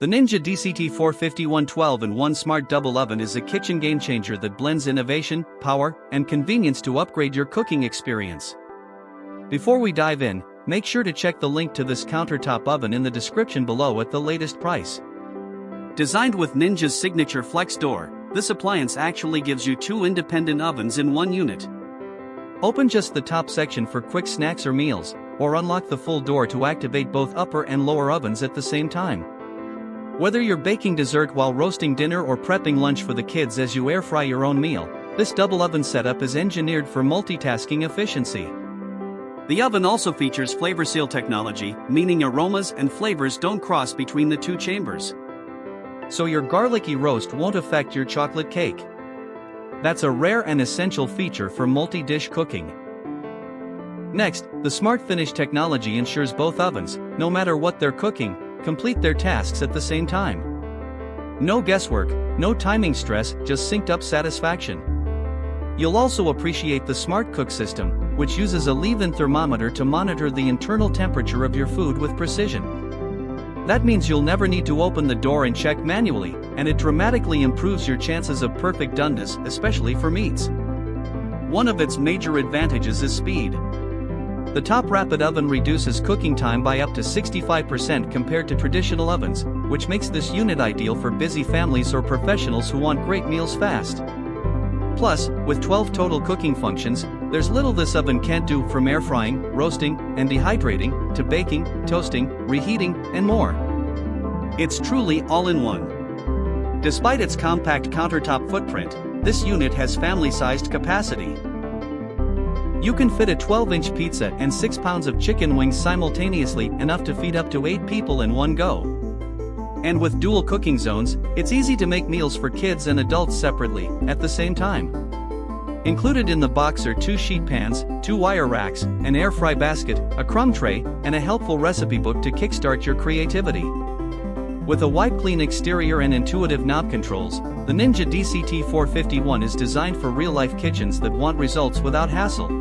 The Ninja DCT451 12-in-1 Smart Double Oven is a kitchen game-changer that blends innovation, power, and convenience to upgrade your cooking experience. Before we dive in, make sure to check the link to this countertop oven in the description below at the latest price. Designed with Ninja's signature FlexDoor, this appliance actually gives you two independent ovens in one unit. Open just the top section for quick snacks or meals, or unlock the full door to activate both upper and lower ovens at the same time. Whether you're baking dessert while roasting dinner or prepping lunch for the kids as you air fry your own meal, this double oven setup is engineered for multitasking efficiency. The oven also features FlavorSeal Technology, meaning aromas and flavors don't cross between the two chambers. So your garlicky roast won't affect your chocolate cake. That's a rare and essential feature for multi-dish cooking. Next, the Smart Finish technology ensures both ovens, no matter what they're cooking, complete their tasks at the same time. No guesswork, no timing stress, just synced up satisfaction. You'll also appreciate the Smart Cook system, which uses a leave-in thermometer to monitor the internal temperature of your food with precision. That means you'll never need to open the door and check manually, and it dramatically improves your chances of perfect doneness, especially for meats. One of its major advantages is speed. The top rapid oven reduces cooking time by up to 65% compared to traditional ovens, which makes this unit ideal for busy families or professionals who want great meals fast. Plus, with 12 total cooking functions, there's little this oven can't do, from air frying, roasting, and dehydrating, to baking, toasting, reheating, and more. It's truly all-in-one. Despite its compact countertop footprint, this unit has family-sized capacity. You can fit a 12-inch pizza and 6 pounds of chicken wings simultaneously, enough to feed up to 8 people in one go. And with dual cooking zones, it's easy to make meals for kids and adults separately, at the same time. Included in the box are 2 sheet pans, 2 wire racks, an air fry basket, a crumb tray, and a helpful recipe book to kickstart your creativity. With a wipe-clean exterior and intuitive knob controls, the Ninja DCT451 is designed for real-life kitchens that want results without hassle.